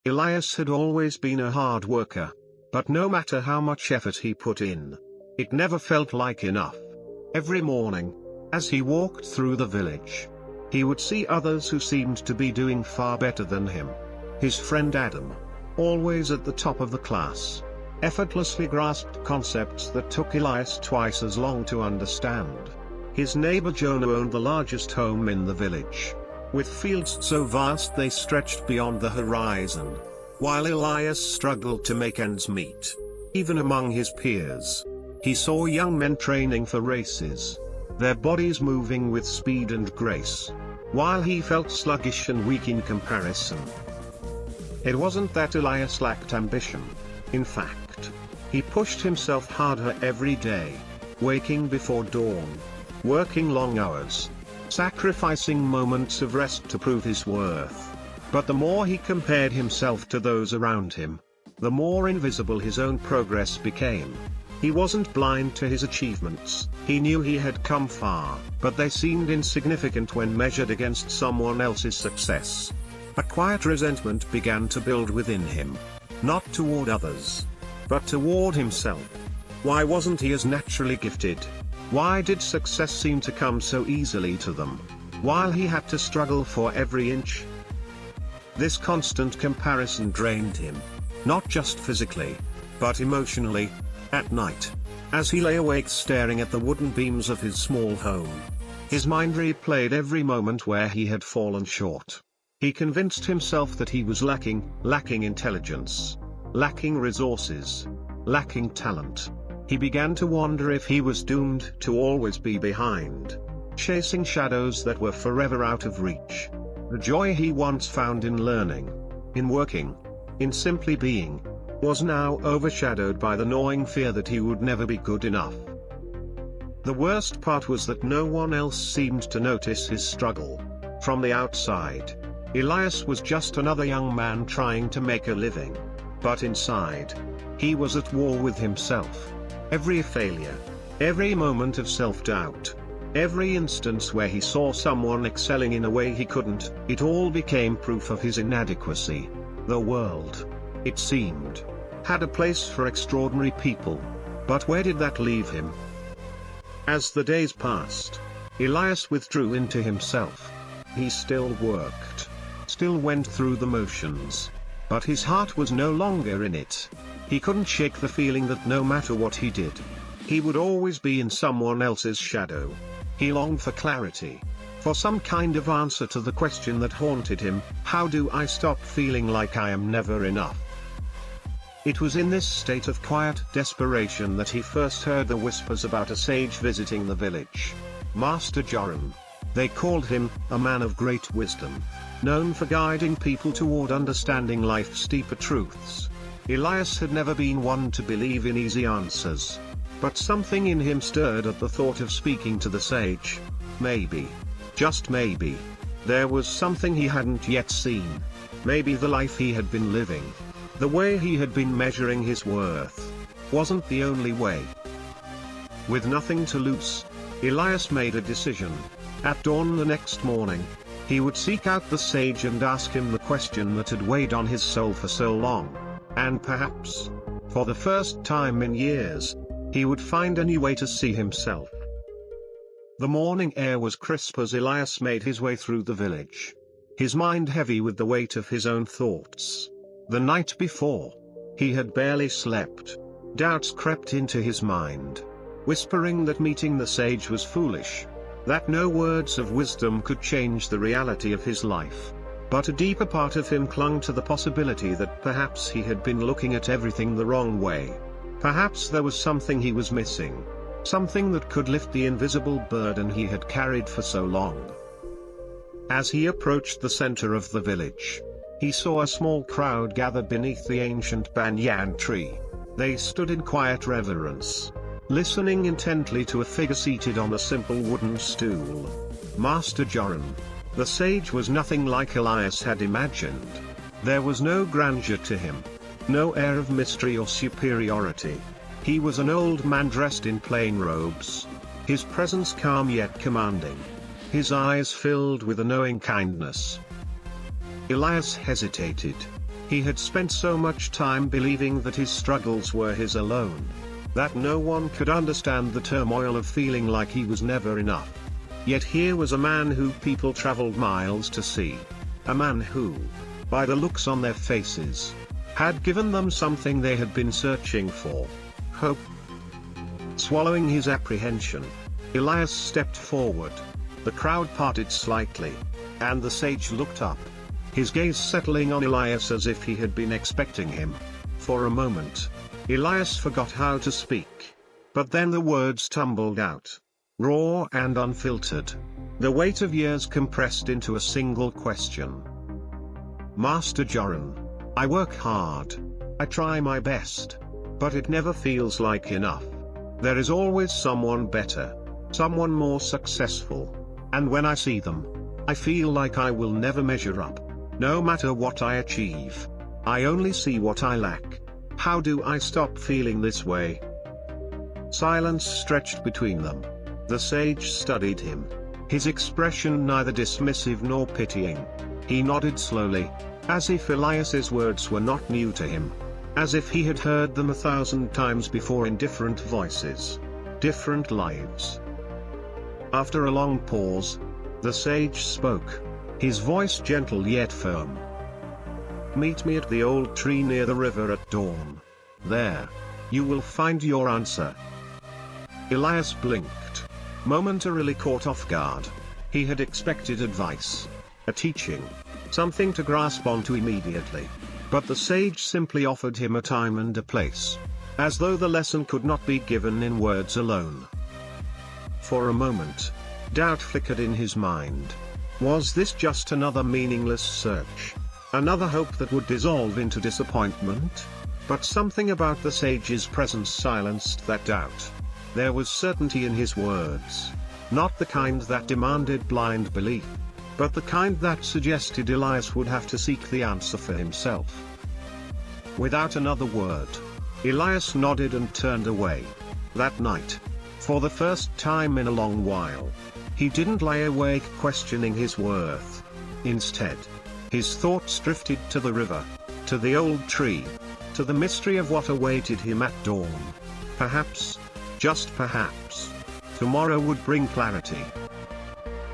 Elias had always been a hard worker. But no matter how much effort he put in, it never felt like enough. Every morning, as he walked through the village, he would see others who seemed to be doing far better than him. His friend Adam, always at the top of the class, effortlessly grasped concepts that took Elias twice as long to understand. His neighbor Jonah owned the largest home in the village, with fields so vast they stretched beyond the horizon, while Elias struggled to make ends meet. Even among his peers, he saw young men training for races, their bodies moving with speed and grace, while he felt sluggish and weak in comparison. It wasn't that Elias lacked ambition. In fact, he pushed himself harder every day, waking before dawn, working long hours, sacrificing moments of rest to prove his worth. But the more he compared himself to those around him, the more invisible his own progress became. He wasn't blind to his achievements. He knew he had come far, but they seemed insignificant when measured against someone else's success. A quiet resentment began to build within him, not toward others, but toward himself. Why wasn't he as naturally gifted? Why did success seem to come so easily to them, while he had to struggle for every inch? This constant comparison drained him, not just physically, but emotionally. At night, as he lay awake staring at the wooden beams of his small home, his mind replayed every moment where he had fallen short. He convinced himself that he was lacking intelligence, lacking resources, lacking talent. He began to wonder if he was doomed to always be behind, chasing shadows that were forever out of reach. The joy he once found in learning, in working, in simply being, was now overshadowed by the gnawing fear that he would never be good enough. The worst part was that no one else seemed to notice his struggle. From the outside, Elias was just another young man trying to make a living. But inside, he was at war with himself. Every failure, every moment of self-doubt, every instance where he saw someone excelling in a way he couldn't, it all became proof of his inadequacy. The world, it seemed, had a place for extraordinary people. But where did that leave him? As the days passed, Elias withdrew into himself. He still worked, still went through the motions, but his heart was no longer in it. He couldn't shake the feeling that no matter what he did, he would always be in someone else's shadow. He longed for clarity, for some kind of answer to the question that haunted him: how do I stop feeling like I am never enough? It was in this state of quiet desperation that he first heard the whispers about a sage visiting the village. Master Joram. They called him a man of great wisdom, known for guiding people toward understanding life's deeper truths. Elias had never been one to believe in easy answers, but something in him stirred at the thought of speaking to the sage. Maybe, just maybe, there was something he hadn't yet seen. Maybe the life he had been living, the way he had been measuring his worth, wasn't the only way. With nothing to lose, Elias made a decision. At dawn the next morning, he would seek out the sage and ask him the question that had weighed on his soul for so long. And perhaps, for the first time in years, he would find a new way to see himself. The morning air was crisp as Elias made his way through the village, his mind heavy with the weight of his own thoughts. The night before, he had barely slept. Doubts crept into his mind, whispering that meeting the sage was foolish, that no words of wisdom could change the reality of his life. But a deeper part of him clung to the possibility that perhaps he had been looking at everything the wrong way. Perhaps there was something he was missing, something that could lift the invisible burden he had carried for so long. As he approached the center of the village, he saw a small crowd gathered beneath the ancient banyan tree. They stood in quiet reverence, listening intently to a figure seated on a simple wooden stool. Master Joram. The sage was nothing like Elias had imagined. There was no grandeur to him, no air of mystery or superiority. He was an old man dressed in plain robes, his presence calm yet commanding, his eyes filled with a knowing kindness. Elias hesitated. He had spent so much time believing that his struggles were his alone, that no one could understand the turmoil of feeling like he was never enough. Yet here was a man who people traveled miles to see. A man who, by the looks on their faces, had given them something they had been searching for: hope. Swallowing his apprehension, Elias stepped forward. The crowd parted slightly, and the sage looked up, his gaze settling on Elias as if he had been expecting him. For a moment, Elias forgot how to speak. But then the words tumbled out, raw and unfiltered, the weight of years compressed into a single question. Master Joran, I work hard. I try my best. But it never feels like enough. There is always someone better, someone more successful. And when I see them, I feel like I will never measure up. No matter what I achieve, I only see what I lack. How do I stop feeling this way? Silence stretched between them. The sage studied him, his expression neither dismissive nor pitying. He nodded slowly, as if Elias's words were not new to him, as if he had heard them 1,000 times before in different voices, different lives. After a long pause, the sage spoke, his voice gentle yet firm. Meet me at the old tree near the river at dawn. There, you will find your answer. Elias blinked, momentarily caught off guard. He had expected advice, a teaching, something to grasp onto immediately. But the sage simply offered him a time and a place, as though the lesson could not be given in words alone. For a moment, doubt flickered in his mind. Was this just another meaningless search? Another hope that would dissolve into disappointment? But something about the sage's presence silenced that doubt. There was certainty in his words. Not the kind that demanded blind belief, but the kind that suggested Elias would have to seek the answer for himself. Without another word, Elias nodded and turned away. That night, for the first time in a long while, he didn't lie awake questioning his worth. Instead, his thoughts drifted to the river, to the old tree, to the mystery of what awaited him at dawn. Perhaps, just perhaps, tomorrow would bring clarity.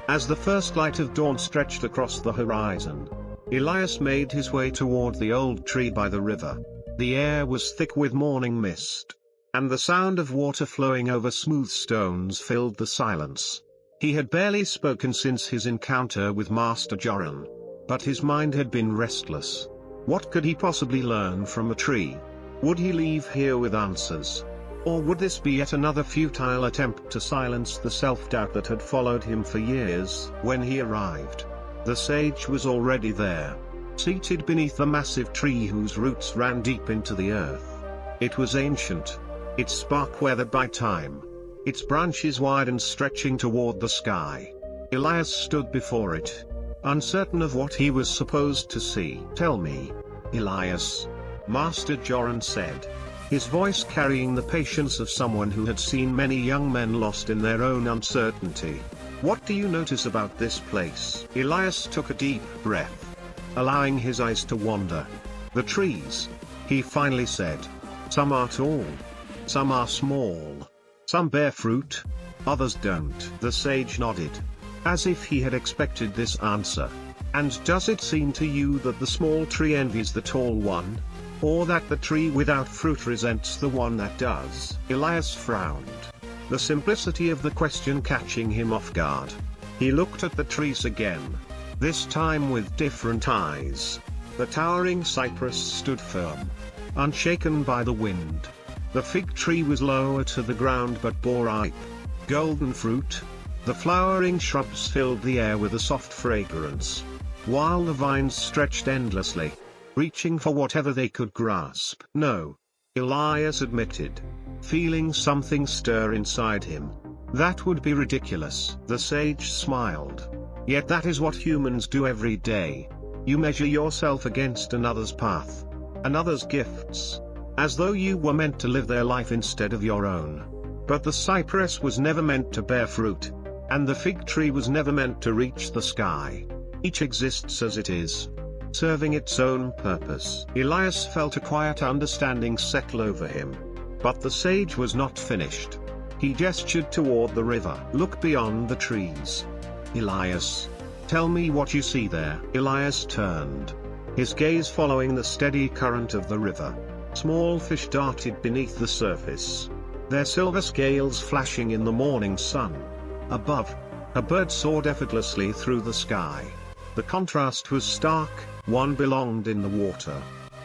As the first light of dawn stretched across the horizon, Elias made his way toward the old tree by the river. The air was thick with morning mist, and the sound of water flowing over smooth stones filled the silence. He had barely spoken since his encounter with Master Joran, but his mind had been restless. What could he possibly learn from a tree? Would he leave here with answers? Or would this be yet another futile attempt to silence the self-doubt that had followed him for years? When he arrived, the sage was already there, seated beneath the massive tree whose roots ran deep into the earth. It was ancient, its bark weathered by time, its branches wide and stretching toward the sky. Elias stood before it, uncertain of what he was supposed to see. Tell me, Elias, Master Joran said, his voice carrying the patience of someone who had seen many young men lost in their own uncertainty. What do you notice about this place? Elias took a deep breath, allowing his eyes to wander. The trees, he finally said. Some are tall. Some are small. Some bear fruit. Others don't. The sage nodded, as if he had expected this answer. And does it seem to you that the small tree envies the tall one? Or that the tree without fruit resents the one that does? Elias frowned, the simplicity of the question catching him off guard. He looked at the trees again, this time with different eyes. The towering cypress stood firm, unshaken by the wind. The fig tree was lower to the ground but bore ripe, golden fruit. The flowering shrubs filled the air with a soft fragrance, while the vines stretched endlessly, reaching for whatever they could grasp. No, Elias admitted, feeling something stir inside him. That would be ridiculous. The sage smiled. Yet that is what humans do every day. You measure yourself against another's path, another's gifts, as though you were meant to live their life instead of your own. But the cypress was never meant to bear fruit, and the fig tree was never meant to reach the sky. Each exists as it is, serving its own purpose. Elias felt a quiet understanding settle over him. But the sage was not finished. He gestured toward the river. "Look beyond the trees, Elias. Tell me what you see there." Elias turned, his gaze following the steady current of the river. Small fish darted beneath the surface, their silver scales flashing in the morning sun. Above, a bird soared effortlessly through the sky. The contrast was stark, one belonged in the water,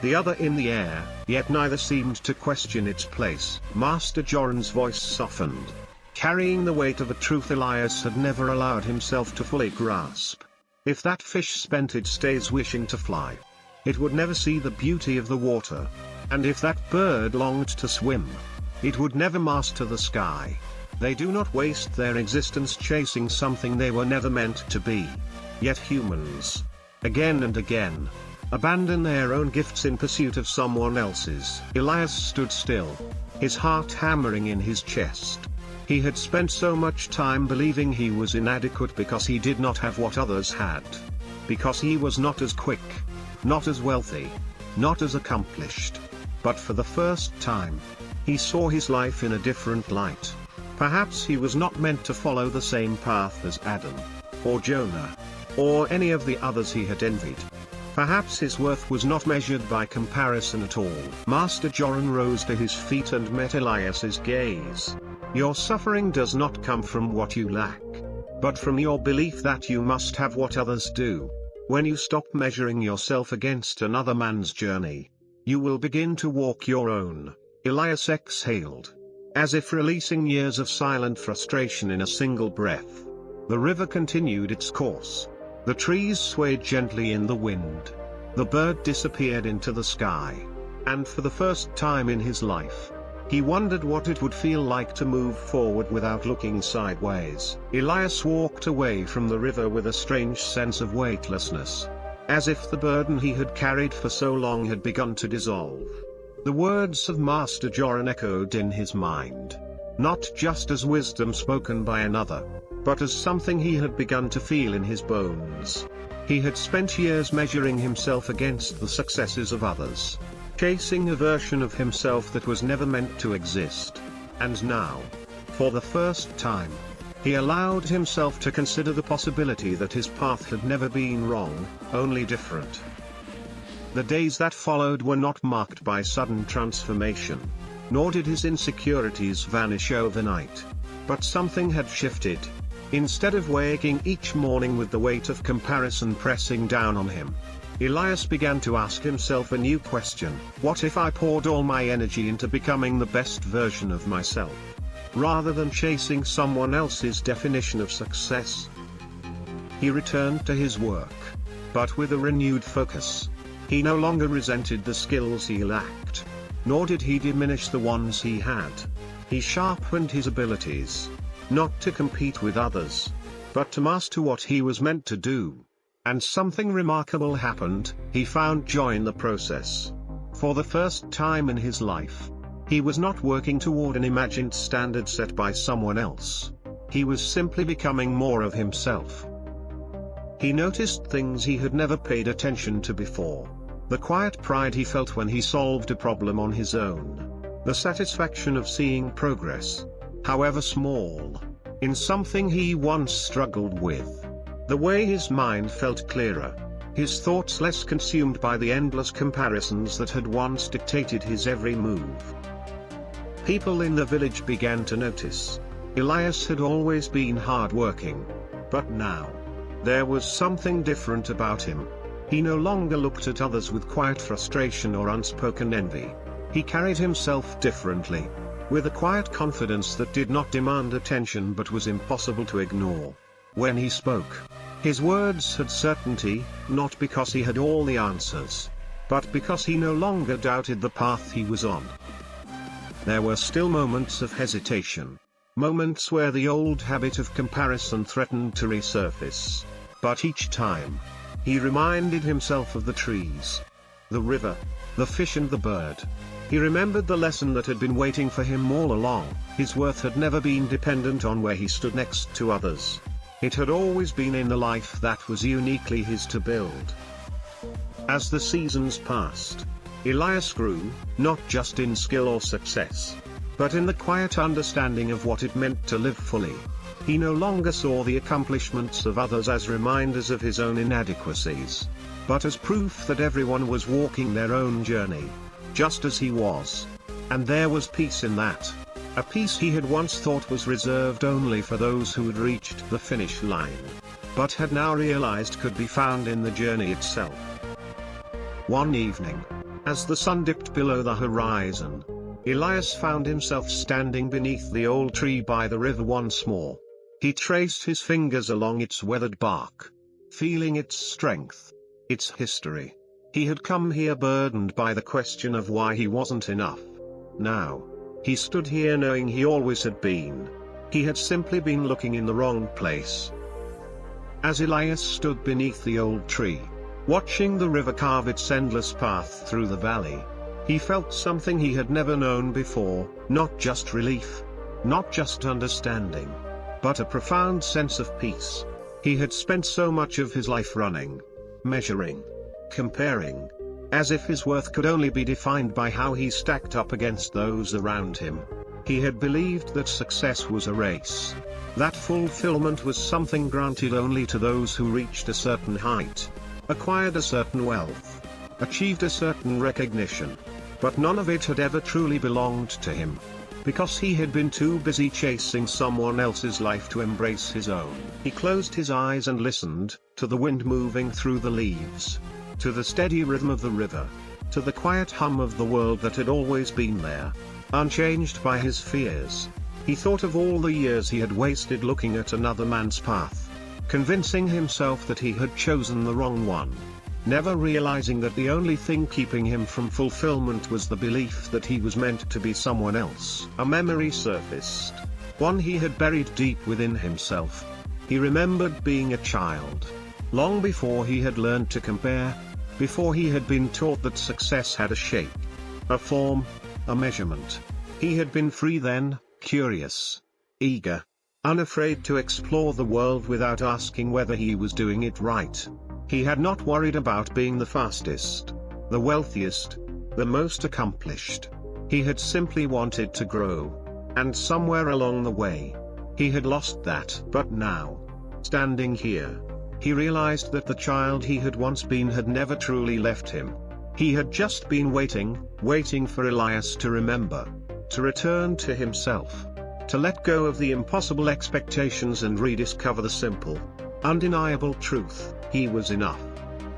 the other in the air, yet neither seemed to question its place. Master Joran's voice softened, carrying the weight of a truth Elias had never allowed himself to fully grasp. If that fish spent its days wishing to fly, it would never see the beauty of the water. And if that bird longed to swim, it would never master the sky. They do not waste their existence chasing something they were never meant to be. Yet humans, again and again, abandon their own gifts in pursuit of someone else's. Elias stood still, his heart hammering in his chest. He had spent so much time believing he was inadequate because he did not have what others had. Because he was not as quick, not as wealthy, not as accomplished. But for the first time, he saw his life in a different light. Perhaps he was not meant to follow the same path as Adam, or Jonah, or any of the others he had envied. Perhaps his worth was not measured by comparison at all. Master Joran rose to his feet and met Elias's gaze. "Your suffering does not come from what you lack, but from your belief that you must have what others do. When you stop measuring yourself against another man's journey, you will begin to walk your own." Elias exhaled, as if releasing years of silent frustration in a single breath. The river continued its course. The trees swayed gently in the wind. The bird disappeared into the sky. And for the first time in his life, he wondered what it would feel like to move forward without looking sideways. Elias walked away from the river with a strange sense of weightlessness, as if the burden he had carried for so long had begun to dissolve. The words of Master Joran echoed in his mind, not just as wisdom spoken by another, but as something he had begun to feel in his bones. He had spent years measuring himself against the successes of others, chasing a version of himself that was never meant to exist. And now, for the first time, he allowed himself to consider the possibility that his path had never been wrong, only different. The days that followed were not marked by sudden transformation, nor did his insecurities vanish overnight. But something had shifted. Instead of waking each morning with the weight of comparison pressing down on him, Elias began to ask himself a new question: what if I poured all my energy into becoming the best version of myself, rather than chasing someone else's definition of success? He returned to his work, but with a renewed focus. He no longer resented the skills he lacked, nor did he diminish the ones he had. He sharpened his abilities, not to compete with others, but to master what he was meant to do. And something remarkable happened. He found joy in the process. For the first time in his life, he was not working toward an imagined standard set by someone else. He was simply becoming more of himself. He noticed things he had never paid attention to before. The quiet pride he felt when he solved a problem on his own. The satisfaction of seeing progress, however small, in something he once struggled with. The way his mind felt clearer, his thoughts less consumed by the endless comparisons that had once dictated his every move. People in the village began to notice. Elias had always been hard-working, but now, there was something different about him. He no longer looked at others with quiet frustration or unspoken envy. He carried himself differently, with a quiet confidence that did not demand attention but was impossible to ignore. When he spoke, his words had certainty, not because he had all the answers, but because he no longer doubted the path he was on. There were still moments of hesitation, moments where the old habit of comparison threatened to resurface. But each time, he reminded himself of the trees, the river, the fish and the bird. He remembered the lesson that had been waiting for him all along. His worth had never been dependent on where he stood next to others. It had always been in the life that was uniquely his to build. As the seasons passed, Elias grew, not just in skill or success, but in the quiet understanding of what it meant to live fully. He no longer saw the accomplishments of others as reminders of his own inadequacies, but as proof that everyone was walking their own journey, just as he was. And there was peace in that. A peace he had once thought was reserved only for those who had reached the finish line, but had now realized could be found in the journey itself. One evening, as the sun dipped below the horizon, Elias found himself standing beneath the old tree by the river once more. He traced his fingers along its weathered bark, feeling its strength, its history. He had come here burdened by the question of why he wasn't enough. Now, he stood here knowing he always had been. He had simply been looking in the wrong place. As Elias stood beneath the old tree, watching the river carve its endless path through the valley, he felt something he had never known before, not just relief, not just understanding, but a profound sense of peace. He had spent so much of his life running, measuring, comparing, as if his worth could only be defined by how he stacked up against those around him. He had believed that success was a race, that fulfillment was something granted only to those who reached a certain height, acquired a certain wealth, achieved a certain recognition. But none of it had ever truly belonged to him, because he had been too busy chasing someone else's life to embrace his own. He closed his eyes and listened, to the wind moving through the leaves, to the steady rhythm of the river, to the quiet hum of the world that had always been there, unchanged by his fears. He thought of all the years he had wasted looking at another man's path, convincing himself that he had chosen the wrong one, never realizing that the only thing keeping him from fulfillment was the belief that he was meant to be someone else. A memory surfaced, one he had buried deep within himself. He remembered being a child, long before he had learned to compare, before he had been taught that success had a shape, a form, a measurement. He had been free then, curious, eager, unafraid to explore the world without asking whether he was doing it right. He had not worried about being the fastest, the wealthiest, the most accomplished. He had simply wanted to grow. And somewhere along the way, he had lost that. But now, standing here, he realized that the child he had once been had never truly left him. He had just been waiting for Elias to remember, to return to himself, to let go of the impossible expectations and rediscover the simple, undeniable truth: he was enough.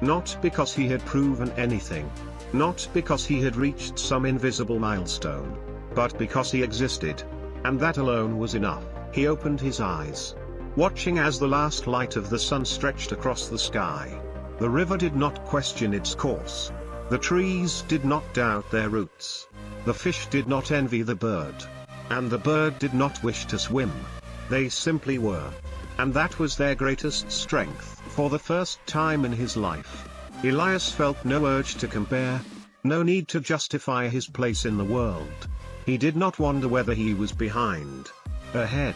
Not because he had proven anything, not because he had reached some invisible milestone, but because he existed, and that alone was enough. He opened his eyes, watching as the last light of the sun stretched across the sky. The river did not question its course. The trees did not doubt their roots. The fish did not envy the bird. And the bird did not wish to swim. They simply were. And that was their greatest strength. For the first time in his life, Elias felt no urge to compare, no need to justify his place in the world. He did not wonder whether he was behind, ahead,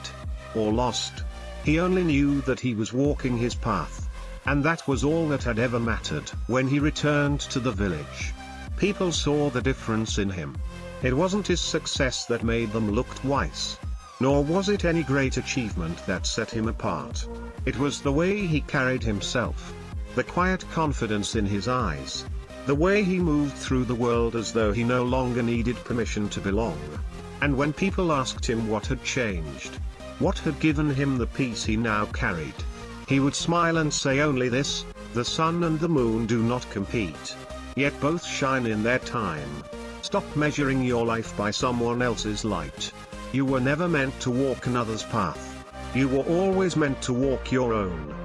or lost. He only knew that he was walking his path. And that was all that had ever mattered. When he returned to the village, people saw the difference in him. It wasn't his success that made them look twice, nor was it any great achievement that set him apart. It was the way he carried himself, the quiet confidence in his eyes, the way he moved through the world as though he no longer needed permission to belong. And when people asked him what had changed, what had given him the peace he now carried, he would smile and say only this: the sun and the moon do not compete, yet both shine in their time. Stop measuring your life by someone else's light. You were never meant to walk another's path. You were always meant to walk your own.